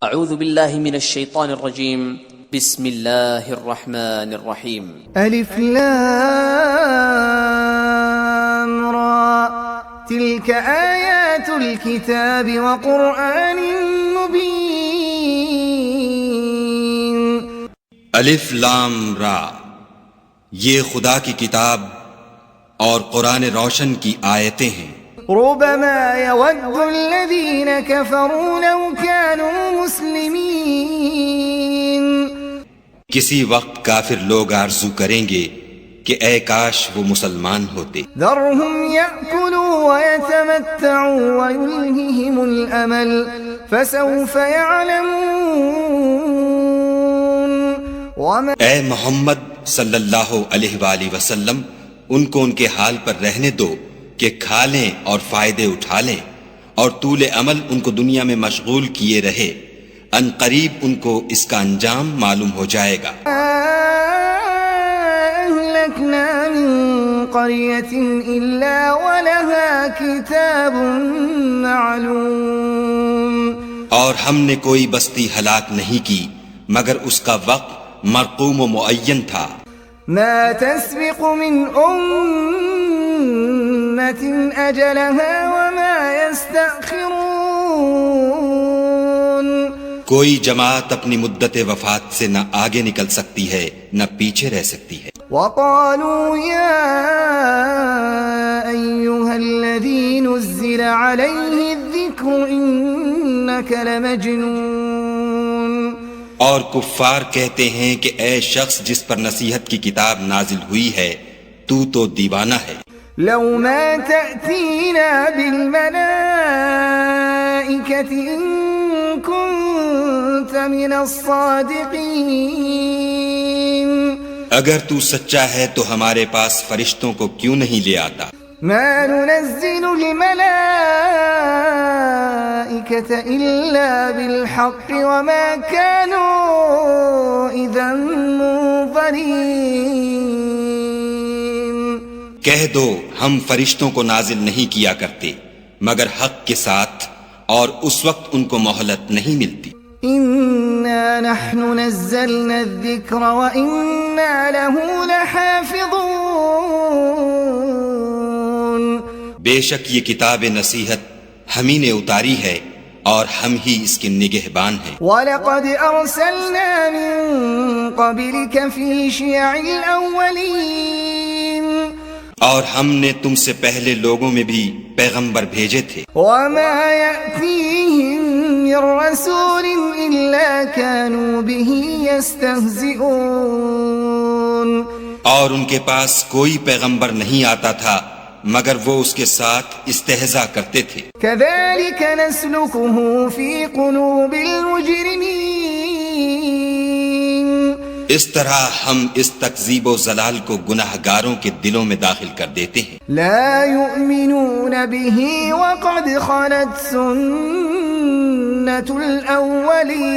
اعوذ باللہ من الشیطان الرجیم بسم اللہ الرحمن الرحیم الف لام را تلك آیات الكتاب وقرآن مبین. الف لام را، یہ خدا کی کتاب اور قرآن روشن کی آیتیں ہیں. ربما يود الذين كفروا لو كانوا مسلمين. کسی وقت کافر لوگ آرزو کریں گے کہ اے کاش وہ مسلمان ہوتے. ذرهم يأكلوا ويتمتعوا ويلههم الأمل فسوف يعلمون. اے محمد صلی اللہ علیہ وآلہ وسلم، ان کو ان کے حال پر رہنے دو کہ کھا لیں اور فائدے اٹھا لیں، اور طول عمل ان کو دنیا میں مشغول کیے رہے. ان قریب ان کو اس کا انجام معلوم ہو جائے گا. أهلكنا من قرية إلا ولها كتاب معلوم. اور ہم نے کوئی بستی ہلاک نہیں کی مگر اس کا وقت مرقوم و معین تھا. ما تسبق من أمة أجلها وما يستأخرون. کوئی جماعت اپنی مدت وفات سے نہ آگے نکل سکتی ہے نہ پیچھے رہ سکتی ہے. وقالوا يا أيها الذي نزل عليه الذكر إنك لمجنون. اور کفار کہتے ہیں کہ اے شخص جس پر نصیحت کی کتاب نازل ہوئی ہے تو دیوانہ ہے. لو ما تأتينا بالملائكة إن كنت من الصادقين. اگر تو سچا ہے تو ہمارے پاس فرشتوں کو کیوں نہیں لے آتا. ما ننزل الملائكة إلا بالحق وما كانوا إذا منظرين. کہہ دو ہم فرشتوں کو نازل نہیں کیا کرتے مگر حق کے ساتھ، اور اس وقت ان کو مہلت نہیں ملتی. إنا نحن نزلنا الذكر وإنا له لحافظون. بے شک یہ کتاب نصیحت ہم ہی نے اتاری ہے اور ہم ہی اس کے نگہبان ہیں. وَلَقَدْ أَرْسَلْنَا مِن قَبْلِكَ فِي شِيَعِ الْأَوَّلِينَ. اور ہم نے تم سے پہلے لوگوں میں بھی پیغمبر بھیجے تھے. وَمَا يَأْتِيهِم مِّن رَّسُولٍ إِلَّا كَانُوا بِهِ يَسْتَهْزِئُونَ. اور ان کے پاس کوئی پیغمبر نہیں آتا تھا مگر وہ اس کے ساتھ استہزاء کرتے تھے. كَذَلِكَ نَسْلُكُهُ فِي قُلُوبِ الْمُجْرِمِينَ. اس طرح ہم اس تکذیب و ضلال کو گناہگاروں کے دلوں میں داخل کر دیتے ہیں. لا يؤمنون به وقد خلت سنة الأولين.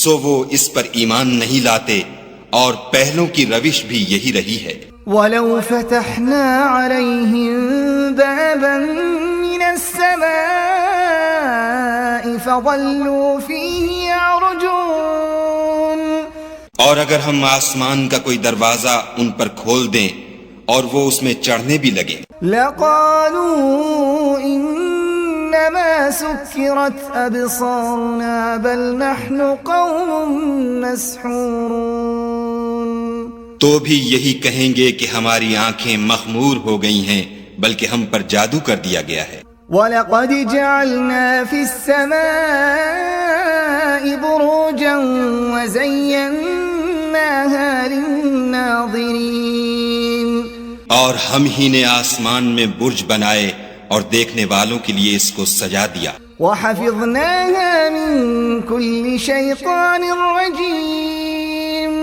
سو وہ اس پر ایمان نہیں لاتے اور پہلوں کی روش بھی یہی رہی ہے. ولو فتحنا عليهم بابا من السماء فظلوا فيه يعرجون. اور اگر ہم آسمان کا کوئی دروازہ ان پر کھول دیں اور وہ اس میں چڑھنے بھی لگے لقالوا انما سكرت ابصارنا بل نحن قوم مسحورون. تو بھی یہی کہیں گے کہ ہماری آنکھیں مخمور ہو گئی ہیں بلکہ ہم پر جادو کر دیا گیا ہے. وَلَقَدْ جَعَلْنَا فِي السَّمَاءِ بُرُوجًا وَزَيَّنَّاهَا لِلنَّاظِرِينَ. اور ہم ہی نے آسمان میں برج بنائے اور دیکھنے والوں کے لیے اس کو سجا دیا. وَحَفِظْنَاهَا مِن كُلِّ شَيْطَانٍ رَّجِيمٍ.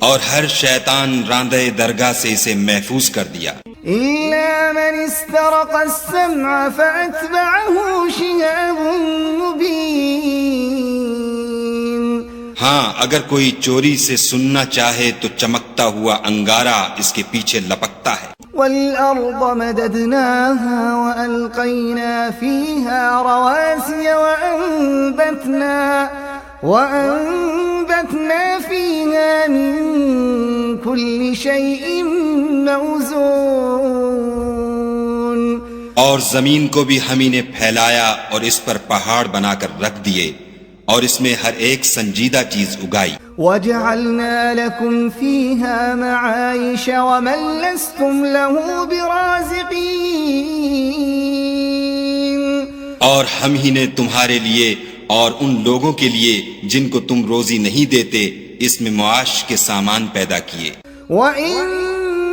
اور ہر شیطان راندہ درگاہ سے اسے محفوظ کر دیا. إِلَّا مَنِ اسْتَرَقَ السَّمْعَ فَأَتْبَعَهُ شِهَابٌ مُّبِينٌ. ہاں اگر کوئی چوری سے سننا چاہے تو چمکتا ہوا انگارہ اس کے پیچھے لپکتا ہے. والأرض مددناها وألقينا فيها رواسي وأنبتنا فيها من كل شيء موزون. اور زمین کو بھی ہم نے پھیلایا اور اس پر پہاڑ بنا کر رکھ دیے اور اس میں ہر ایک سنجیدہ چیز اگائی. وَجَعَلْنَا لَكُمْ فِيهَا مَعَائِشَ وَمَن لَّسْتُمْ لَهُ بِرَازِقِينَ. اور ہم ہی نے تمہارے لیے اور ان لوگوں کے لیے جن کو تم روزی نہیں دیتے اس میں معاش کے سامان پیدا کیے. وَإِن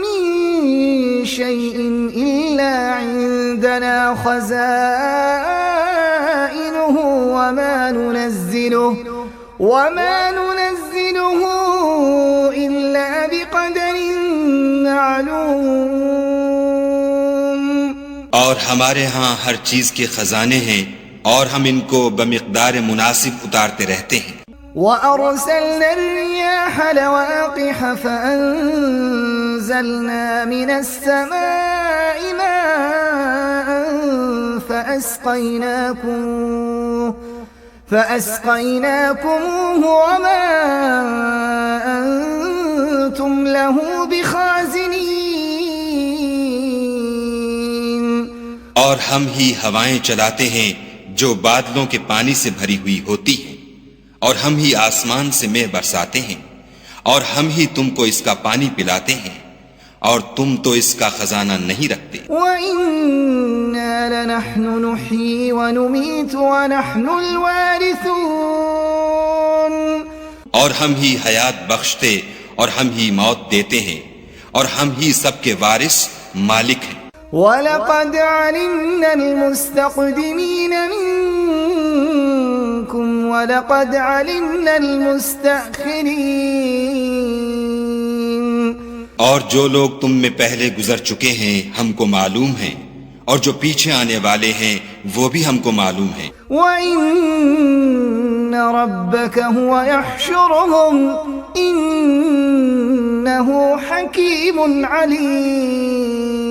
مِّن شَيْءٍ إِلَّا عِندَنَا خَزَائِنُهُ وَمَا نُنَزِّلُهُ إِلَّا بِقَدَرٍ مَّعْلُومٍ. اور ہمارے ہاں ہر چیز کے خزانے ہیں اور ہم ان کو بمقدار مناسب اتارتے رہتے ہیں. وَأَرْسَلْنَا الرِّيَاحَ لَوَاقِحَ فَأَنزَلْنَا مِنَ السَّمَاءِ مَاءً فَأَسْقَيْنَاكُمُوهُ وَمَا أَنتُمْ لَهُ بِخَازِنِينَ. اور ہم ہی ہوائیں چلاتے ہیں جو بادلوں کے پانی سے بھری ہوئی ہوتی ہیں اور ہم ہی آسمان سے مے برساتے ہیں اور ہم ہی تم کو اس کا پانی پلاتے ہیں اور تم تو اس کا خزانہ نہیں رکھتے. وَإِنَّا لَنَحْنُ نُحْيِي وَنُمِيتُ وَنَحْنُ الْوَارِثُونَ. اور ہم ہی حیات بخشتے اور ہم ہی موت دیتے ہیں اور ہم ہی سب کے وارث مالک ہیں. وَلَقَدْ عَلِمْنَا الْمُسْتَقْدِمِينَ مِنكُمْ وَلَقَدْ عَلِمْنَا الْمُسْتَأْخِرِينَ. اور جو لوگ تم میں پہلے گزر چکے ہیں ہم کو معلوم ہیں اور جو پیچھے آنے والے ہیں وہ بھی ہم کو معلوم ہیں. وَإِنَّ رَبَّكَ هُوَ يَحْشُرُهُمْ إِنَّهُ حَكِيمٌ عَلِيمٌ.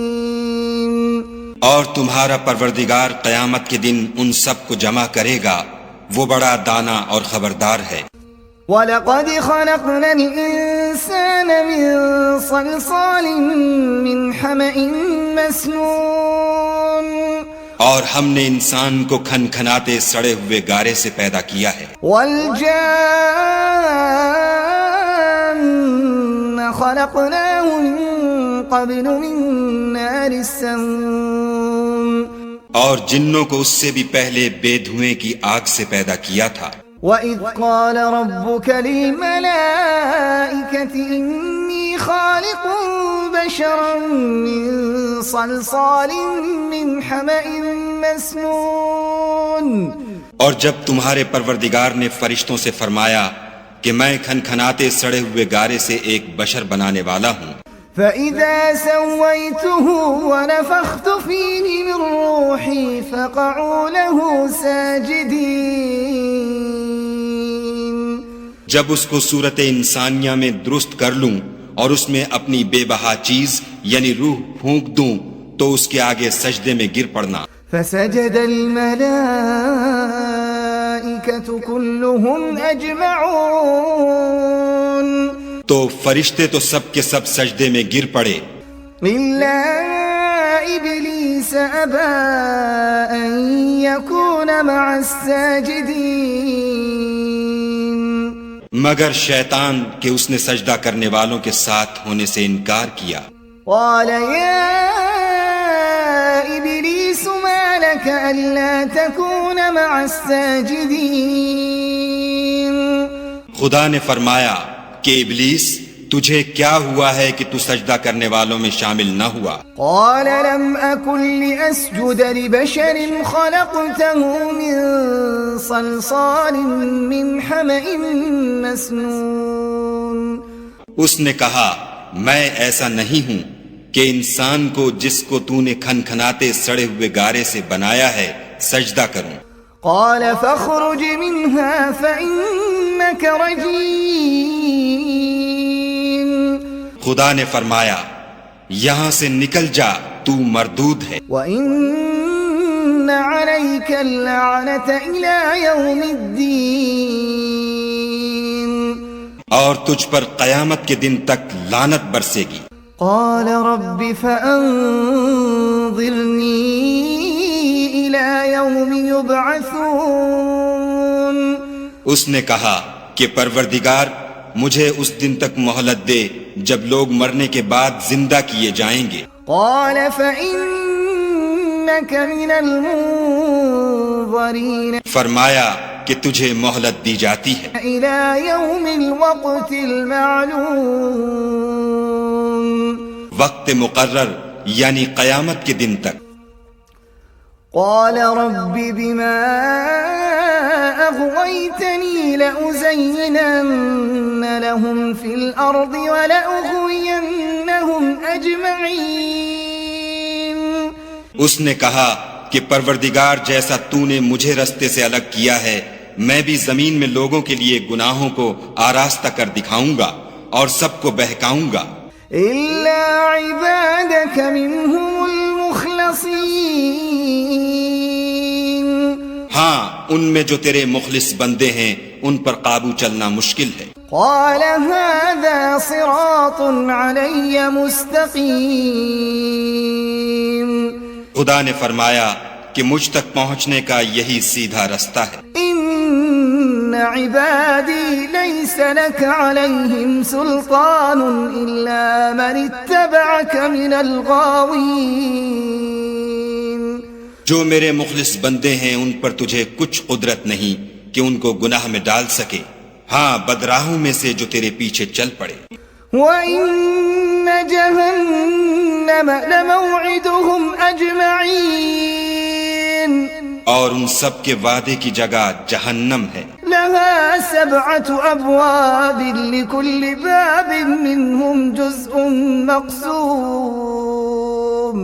اور تمہارا پروردگار قیامت کے دن ان سب کو جمع کرے گا وہ بڑا دانا اور خبردار ہے. وَلَقَدْ خَلَقْنَا الْإِنسَانَ مِنْ صَلْصَالٍ مِّنْ حَمَإٍ مَّسْنُونٍ. اور ہم نے انسان کو کھنکھناتے سڑے ہوئے گارے سے پیدا کیا ہے. وَالْجَانَّ خَلَقْنَاهُ مِن قَبْلُ مِن نَّارِ السَّمُومِ. اور جنوں کو اس سے بھی پہلے بے دھوئیں کی آگ سے پیدا کیا تھا. وَإِذْ قَالَ رَبُّكَ لِلْمَلَائِكَةِ إِنِّي خَالِقٌ بَشَرًا مِّن صَلْصَالٍ مِّنْ حَمَإٍ مَّسْنُونٍ. اور جب تمہارے پروردگار نے فرشتوں سے فرمایا کہ میں کھنکھناتے سڑے ہوئے گارے سے ایک بشر بنانے والا ہوں. فَإِذَا سَوَّيْتُهُ وَنَفَخْتُ فِيهِ مِن رُّوحِي فَقَعُوا لَهُ سَاجِدِينَ. جب اس کو صورت انسانیہ میں درست کر لوں اور اس میں اپنی بے بہا چیز یعنی روح پھونک دوں تو اس کے آگے سجدے میں گر پڑنا. فَسَجَدَ الْمَلَائِكَةُ كُلُّهُمْ أَجْمَعُونَ. تو فرشتے تو سب کے سب سجدے میں گر پڑے إِلَّا إِبْلِيسَ أَبَى أَن يَكُونَ مَعَ السَّاجِدِينَ. مگر شیطان کہ اس نے سجدہ کرنے والوں کے ساتھ ہونے سے انکار کیا. قَالَ يَا إِبْلِيسُ مَا لَكَ أَلَّا تَكُونَ مَعَ السَّاجِدِينَ. خدا نے فرمایا کہ ابلیس تجھے کیا ہوا ہے کہ تو سجدہ کرنے والوں میں شامل نہ ہوا. قال لم أكن لأسجد لبشر خلقته من صلصال من حمأ مسنون. اس نے کہا میں ایسا نہیں ہوں کہ انسان کو جس کو تو نے کھنکھناتے سڑے ہوئے گارے سے بنایا ہے سجدہ کروں. قال فاخرج منها فإنك رجيم. خدا نے فرمایا یہاں سے نکل جا، تو مردود ہے، وَإِنَّ عَلَيْكَ اللَّعْنَةَ إِلَى يَوْمِ الدِّينِ اور تجھ پر قیامت کے دن تک لعنت برسے گی۔ قال رب فأنظرني إلى يوم يبعثون اس نے کہا کہ پروردگار مجھے اس دن تک مہلت دے جب لوگ مرنے کے بعد زندہ کیے جائیں گے۔ قال فإنك من المنظرين فرمایا کہ تجھے مہلت دی جاتی ہے إلى يوم الوقت المعلوم، وقت مقرر یعنی قیامت کے دن تک۔ قال رب بما أغويتني لأزينن لهم في الأرض ولأغوينهم أجمعين اس نے کہا کہ پروردگار جیسا تو نے مجھے رستے سے الگ کیا ہے، میں بھی زمین میں لوگوں کے لیے گناہوں کو آراستہ کر دکھاؤں گا اور سب کو بہکاؤں گا، إلا عبادك منهم المخلصين، ہاں ان میں جو تیرے مخلص بندے ہیں ان پر قابو چلنا مشکل ہے۔ قال هذا صراط علي مستقيم، خدا نے فرمایا کہ مجھ تک پہنچنے کا یہی سیدھا رستہ ہے۔ إن عبادي ليس لك عليهم سلطان إلا من اتبعك من الغاوين، جو میرے مخلص بندے ہیں ان پر تجھے کچھ قدرت نہیں کہ ان کو گناہ میں ڈال سکے، ہاں بدراہوں میں سے جو تیرے پیچھے چل پڑے۔ وَإِنَّ جَهَنَّمَ لَمَوْعِدُهُمْ أَجْمَعِينَ، اور ان سب کے وعدے کی جگہ جہنم ہے، لَهَا 7 أَبْوَابٍ لِكُلِّ بَابٍ مِّنْهُمْ جُزْءٌ مَقْسُومٌ،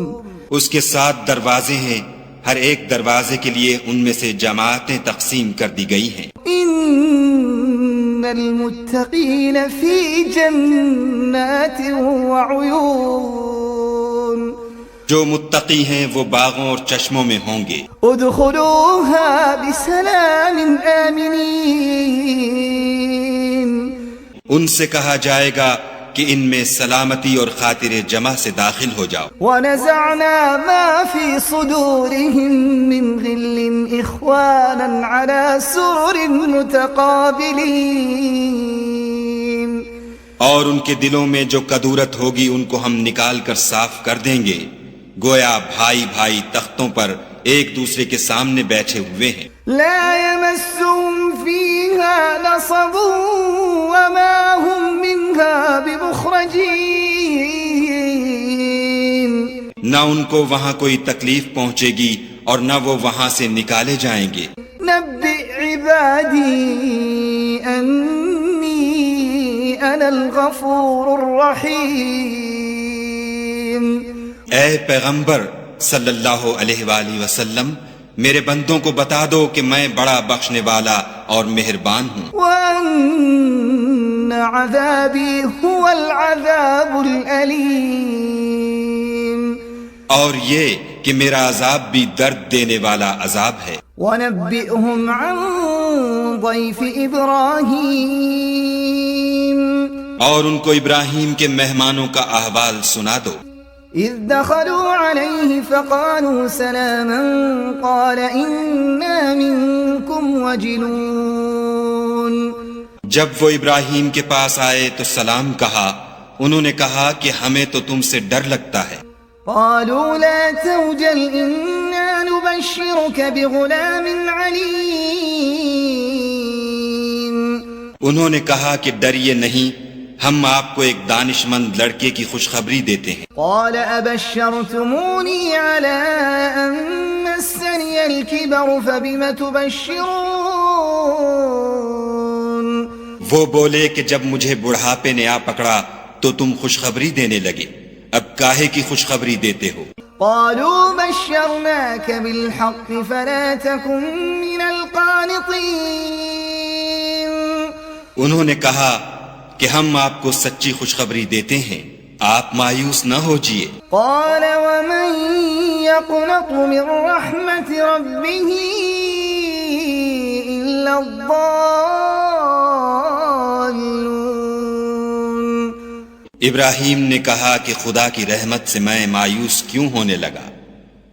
اس کے 7 دروازے ہیں، ہر ایک دروازے کے لیے ان میں سے جماعتیں تقسیم کر دی گئی ہیں۔ إِنَّ الْمُتَّقِينَ فِي جَنَّاتٍ وَعُيُونٍ، جو متقی ہیں وہ باغوں اور چشموں میں ہوں گے۔ ادخلوها بسلام آمنین، ان سے کہا جائے گا کہ ان میں سلامتی اور خاطر جمع سے داخل ہو جاؤ۔ ونزعنا ما في صدورهم من غل إخوانا على سرر متقابلين، اور ان کے دلوں میں جو کدورت ہوگی ان کو ہم نکال کر صاف کر دیں گے، گویا بھائی بھائی تختوں پر ایک دوسرے کے سامنے بیٹھے ہوئے ہیں۔ لا يمسهم فيها نصب وما هم منها بمخرجين، نہ ان کو وہاں کوئی تکلیف پہنچے گی اور نہ وہ وہاں سے نکالے جائیں گے۔ نبئ عبادي أني أنا الغفور الرحيم، اے پیغمبر صلی اللہ علیہ وآلہ وسلم میرے بندوں کو بتا دو کہ میں بڑا بخشنے والا اور مہربان ہوں، وأن عذابي هو العذاب الأليم، اور یہ کہ میرا عذاب بھی درد دینے والا عذاب ہے۔ ونبئهم عن ضيف إبراهيم، اور ان کو ابراہیم کے مہمانوں کا احوال سنا دو۔ إذ دخلوا عليه فقالوا سلاما قال إنا منكم وجلون، جب وہ ابراہیم کے پاس آئے تو سلام کہا، انہوں نے کہا کہ ہمیں تو تم سے ڈر لگتا ہے۔ قالوا لا توجل إنا نبشرك بغلام عليم، انہوں نے کہا کہ ڈریے نہیں، ہم آپ کو ایک دانش مند لڑکے کی خوشخبری دیتے ہیں۔ قال أبشرتموني على أن مسني الكبر فبم تبشرون، وہ بولے کہ جب مجھے بڑھاپے نے آ پکڑا تو تم خوشخبری دینے لگے، اب کاہے کی خوشخبری دیتے ہو؟ قالوا بشرناك بالحق فلا تكن من القانطين، انہوں نے کہا کہ ہم آپ کو سچی خوشخبری دیتے ہیں، آپ مایوس نہ ہوجئے۔ قال ومن يقنط من رحمة ربه إلا الضالون۔ ابراہیم نے کہا کہ خدا کی رحمت سے میں مایوس کیوں ہونے لگا؟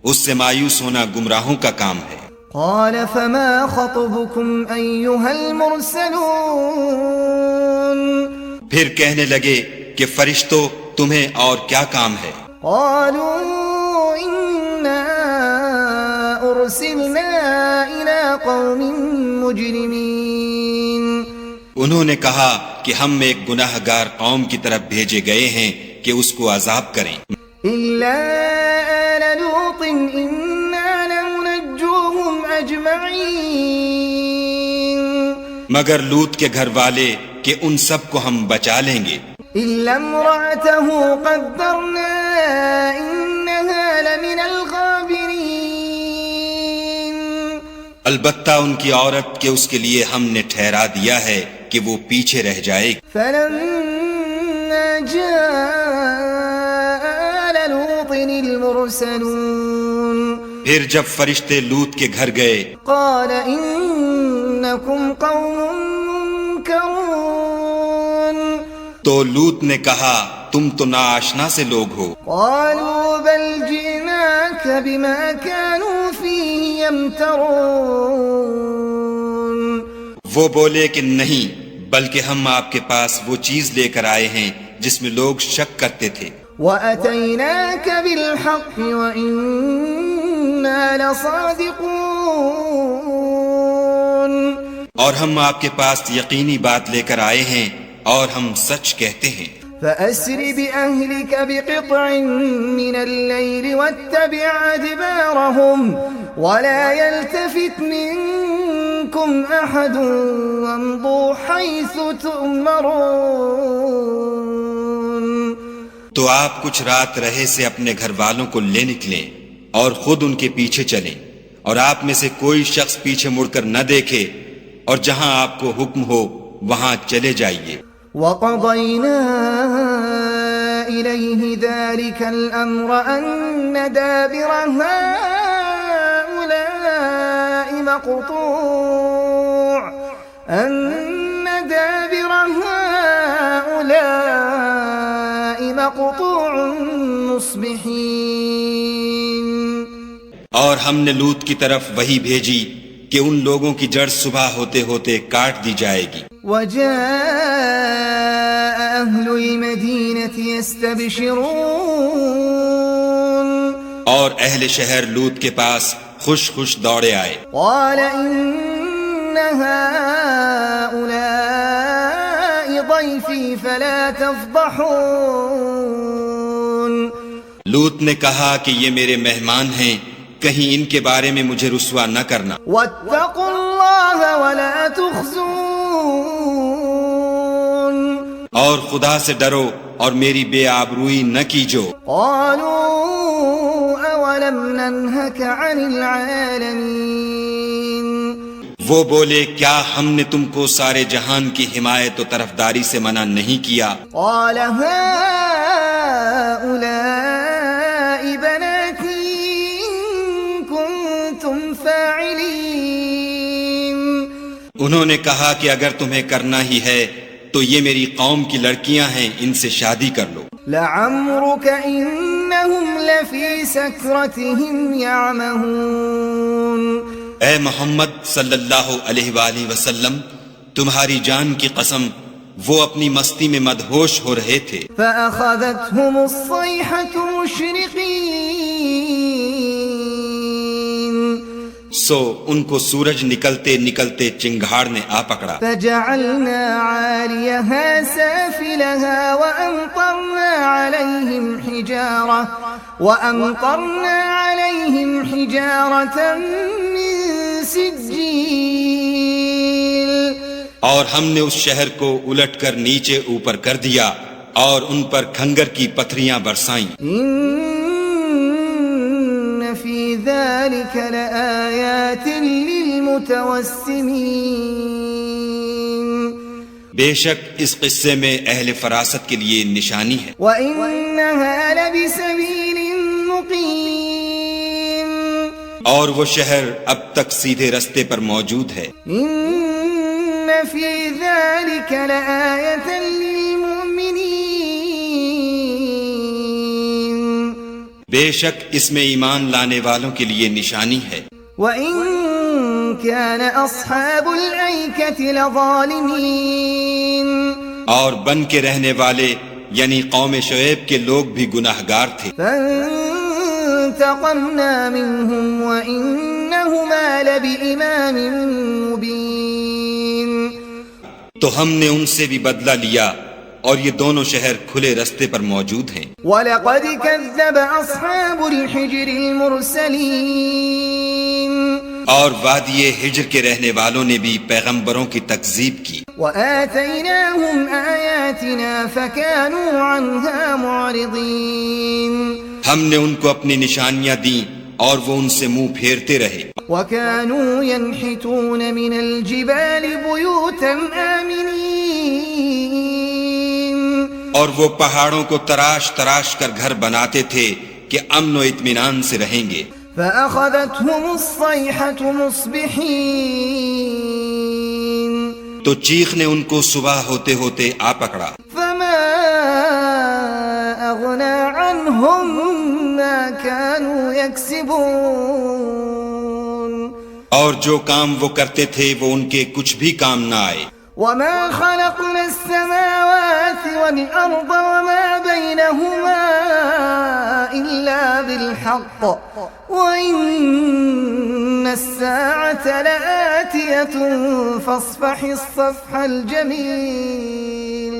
اس سے مایوس ہونا گمراہوں کا کام ہے۔ قال فما خطبكم أيها المرسلون۔ پھر کہنے لگے کہ فرشتوں تمہیں اور کیا کام ہے؟ قالوا إنا أرسلنا إلى قوم مجرمين۔ انہوں نے کہا کہ ہم ایک گناہ گار قوم کی طرف بھیجے گئے ہیں کہ اس کو عذاب کریں، إلا آل لوط إنا لمنجوهم أجمعين۔ مگر لوط کے گھر والے کہ ان سب کو ہم بچا لیں گے، إلا امرأته قدرنا إنها لمن الغابرين۔ البتہ ان کی عورت کہ اس کے لیے ہم نے ٹھہرا دیا ہے کہ وہ پیچھے رہ جائے گی۔ فلما جاء آل لوط المرسلون پھر جب فرشتے لوط کے گھر گئے قال إنكم قوم منكرون۔ تو لوط نے کہا تم تو ناآشنا سے لوگ ہو۔ قالوا بل جئناك بما كانوا فيه يمترون۔ وہ بولے کہ نہیں، بلکہ ہم آپ کے پاس وہ چیز لے کر آئے ہیں جس میں لوگ شک کرتے تھے، وَأَتَيْنَاكَ بِالْحَقِّ وَإِنَّا لَصَادِقُونَ۔ اور ہم آپ کے پاس یقینی بات لے کر آئے ہیں اور ہم سچ کہتے ہیں۔ فَأَسْرِ بِأَهْلِكَ بِقِطْعٍ مِّنَ اللَّيْلِ وَاتَّبِعْ أَدْبَارَهُمْ وَلَا يَلْتَفِتْ مِنكُمْ أَحَدٌ وَامْضُوا حَيْثُ تُؤْمَرُونَ۔ تو آپ کچھ رات رہے سے اپنے گھر والوں کو لے نکلیں اور خود ان کے پیچھے چلیں، اور آپ میں سے کوئی شخص پیچھے مڑ کر نہ دیکھے، اور جہاں آپ کو حکم ہو وہاں چلے جائیے۔ وَقَضَيْنَا إِلَيْهِ ذَلِكَ الْأَمْرَ أَنَّ دَابِرَ هَٰؤُلَاءِ مَقْطُوعٌ مُصْبِحِينَ۔ اور ہم نے لوط کی طرف وحی بھیجی کہ ان لوگوں کی جڑ صبح ہوتے ہوتے کاٹ دی جائے گی۔ وَجَاءَ أَهْلُ الْمَدِينَةِ يَسْتَبْشِرُونَ۔ اور اہل شہر لوط کے پاس خوش خوش دوڑے آئے۔ قَالَ إِنَّ هَٰؤُلَاءِ ضَيْفِي فَلَا تَفْضَحُونِ۔ لوط نے کہا کہ یہ میرے مہمان ہیں، کہیں ان کے بارے میں مجھے رسوا نہ کرنا۔ وَاتَّقُوا اللَّهَ وَلَا تُخْزُونِ۔ اور خدا سے ڈرو اور میری بے آبروئی نہ کیجو۔ قالوا أَوَلَمْ نَنْهَكَ عَنِ الْعَالَمِينَ۔ وہ بولے کیا ہم نے تم کو سارے جہان کی حمایت و طرفداری سے منع نہیں کیا؟ قال هؤلاء بناتي إن كنتم فاعلين۔ انہوں نے کہا کہ اگر تمہیں کرنا ہی ہے تو یہ میری قوم کی لڑکیاں ہیں، ان سے شادی کر لو۔ لعمرك إنهم لفي سكرتهم يعمهون۔ اے محمد صلی اللہ علیہ وآلہ وسلم، تمہاری جان کی قسم وہ اپنی مستی میں مدہوش ہو رہے تھے۔ فأخذتهم الصيحة مشرقين۔ سو ان کو سورج نکلتے نکلتے چنگھاڑ نے آ پکڑا۔ فجعلنا عاليها سافلها وأمطرنا عليهم حجارة من سجيل۔ اور ہم نے اس شہر کو الٹ کر نیچے اوپر کر دیا اور ان پر کھنگر کی پتھریاں برسائیں۔ إن في ذلك لآيات للمتوسمين۔ بے شک اس قصے میں اہل فراست کے لیے نشانی ہے، وَإِنَّهَا لَبِسَبِيلٍ مُقِيمٍ اور وہ شہر اب تک سیدھے رستے پر موجود ہے۔ إِنَّ فِي ذَلِكَ لَآيَةً لِّلْمُؤْمِنِينَ بے شک اس میں ایمان لانے والوں کے لیے نشانی ہے۔ وَإِن كَانَ أَصْحَابُ الْأَيْكَةِ لَظَالِمِينَ اور بن کے رہنے والے یعنی قوم شعیب کے لوگ بھی گناہگار تھے، فَانْتَقَمْنَا مِنْهُمْ وَإِنَّهُمَا لَبِإِمَامٍ مُبِينٍ تو ہم نے ان سے بھی بدلہ لیا اور یہ دونوں شہر کھلے رستے پر موجود ہیں۔ وَلَقَدْ كَذَّبَ أَصْحَابُ الْحِجْرِ الْمُرْسَلِينَ اور وادی ہجر کے رہنے والوں نے بھی پیغمبروں کی تکذیب کی۔ وَآتَيْنَاهُمْ آيَاتِنَا فَكَانُوا عَنْهَا مُعْرِضِينَ ہم نے ان کو اپنی نشانیاں دیں اور وہ ان سے منہ پھیرتے رہے۔ وَكَانُوا يَنْحِتُونَ مِنَ الْجِبَالِ بُيُوتًا آمِنِينَ اور وہ پہاڑوں کو تراش تراش کر گھر بناتے تھے کہ امن و اطمینان سے رہیں گے۔ فَأَخَذَتْهُمُ الصَّيْحَةُ مُصْبِحِينَ تو چیخ نے ان کو صبح ہوتے ہوتے آ پکڑا۔ فَمَا أَغْنَى عَنْهُمْ مَا كَانُوا يَكْسِبُونَ اور جو کام وہ کرتے تھے وہ ان کے کچھ بھی کام نہ آئے۔ وَمَا خَلَقْنَا السَّمَاوَاتِ وَالْأَرْضَ وَمَا بَيْنَهُمَا إِلَّا بِالْحَقِّ وَإِنَّ السَّاعَةَ لَآتِيَةٌ فَاصْفَحِ الصَّفْحَ الْجَمِيلَ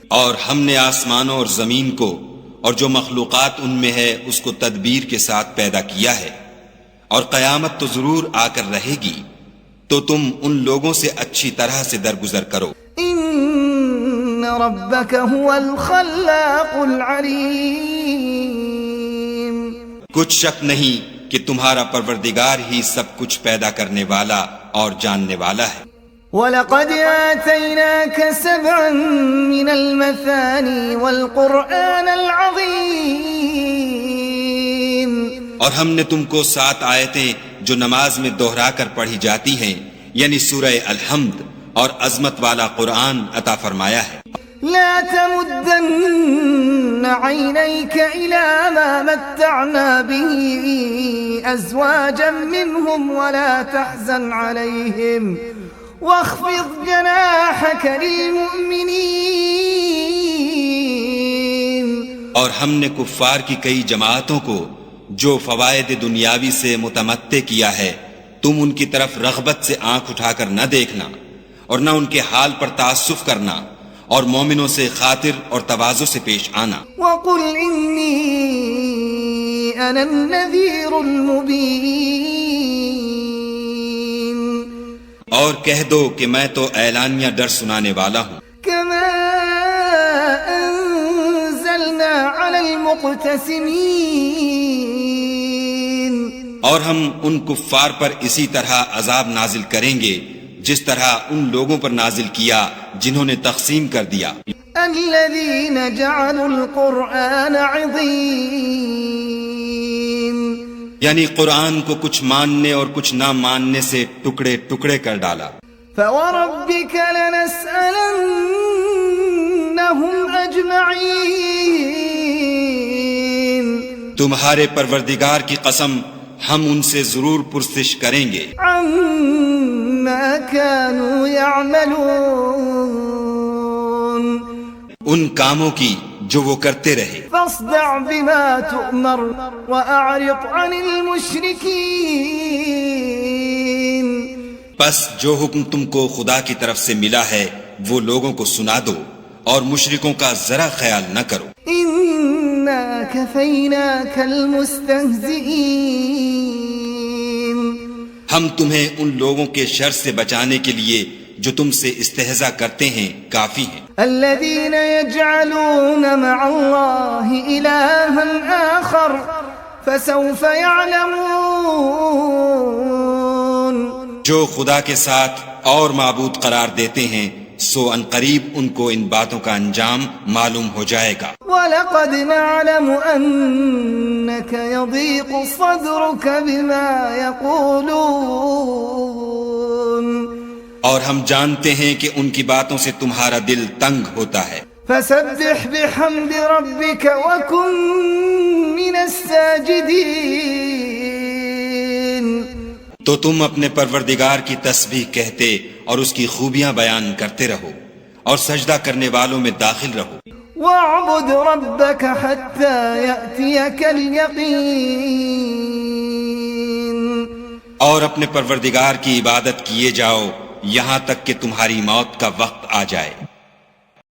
اور ہم نے آسمانوں اور زمین کو اور جو مخلوقات ان میں ہے اس کو تدبیر کے ساتھ پیدا کیا ہے، اور قیامت تو ضرور آ کر رہے گی، تو تم ان لوگوں سے اچھی طرح سے درگزر کرو۔ إِنَّ رَبَّكَ هُوَ الْخَلَّاقُ الْعَلِيمُ کچھ شک نہیں کہ تمہارا پروردگار ہی سب کچھ پیدا کرنے والا اور جاننے والا ہے۔ وَلَقَدْ آتَيْنَاكَ سَبْعًا مِنَ الْمَثَانِي وَالْقُرْآنَ الْعَظِيمِ اور ہم نے تم کو 7 آیتیں جو نماز میں دہرا کر پڑھی جاتی ہیں یعنی سورہ الحمد اور عظمت والا قرآن عطا فرمایا ہے۔ لا تمدن عينيك إلى ما متعنا به أزواجا منهم ولا تحزن عليهم واخفض جناحك للمؤمنين اور ہم نے کفار کی کئی جماعتوں کو جو فوائد دنیاوی سے متمتع کیا ہے تم ان کی طرف رغبت سے آنکھ اٹھا کر نہ دیکھنا اور نہ ان کے حال پر تعصف کرنا اور مومنوں سے خاطر اور تواضع سے پیش آنا۔ وَقُلْ إِنِّي أَنَا النَّذِيرُ الْمُبِينُ اور کہہ دو کہ میں تو اعلانیہ ڈر سنانے والا ہوں۔ كَمَا أَنزَلْنَا عَلَى الْمُقْتَسِمِينَ اور ہم ان کفار پر اسی طرح عذاب نازل کریں گے جس طرح ان لوگوں پر نازل کیا جنہوں نے تقسیم کر دیا۔ الذين جعلوا القرآن عضين یعنی قرآن کو کچھ ماننے اور کچھ نہ ماننے سے ٹکڑے ٹکڑے کر ڈالا۔ فوربك لنسألنهم أجمعين تمہارے پروردگار کی قسم ہم ان سے ضرور پرسش کریں گے عما كانوا يعملون ان کاموں کی جو وہ کرتے رہے۔ فاصدع بما تؤمر وأعرض عن المشركين پس جو حکم تم کو خدا کی طرف سے ملا ہے وہ لوگوں کو سنا دو اور مشرکوں کا ذرا خیال نہ کرو۔ إنا كفيناك المستهزئين ہم تمہیں ان لوگوں کے شر سے بچانے کے لیے جو تم سے استہزاء کرتے ہیں کافی ہیں۔ الذين يجعلون مع الله إلها آخر فسوف يعلمون جو خدا کے ساتھ اور معبود قرار دیتے ہیں سو ان قریب ان کو ان باتوں کا انجام معلوم ہو جائے گا۔ وَلَقَدْ نَعْلَمُ أَنَّكَ يَضِيقُ صَدْرُكَ بِمَا يَقُولُونَ، اور ہم جانتے ہیں کہ ان کی باتوں سے تمہارا دل تنگ ہوتا ہے۔ فَسَبِّحْ بِحَمْدِ رَبِّكَ وَكُن مِّنَ السَّاجِدِينَ، تو تم اپنے پروردگار کی تسبیح کہتے اور اس کی خوبیاں بیان کرتے رہو اور سجدہ کرنے والوں میں داخل رہو۔ وَاعْبُدْ رَبَّكَ حَتَّى يَأْتِيَكَ الْيَقِينُ، اور اپنے پروردگار کی عبادت کیے جاؤ یہاں تک کہ تمہاری موت کا وقت آ جائے۔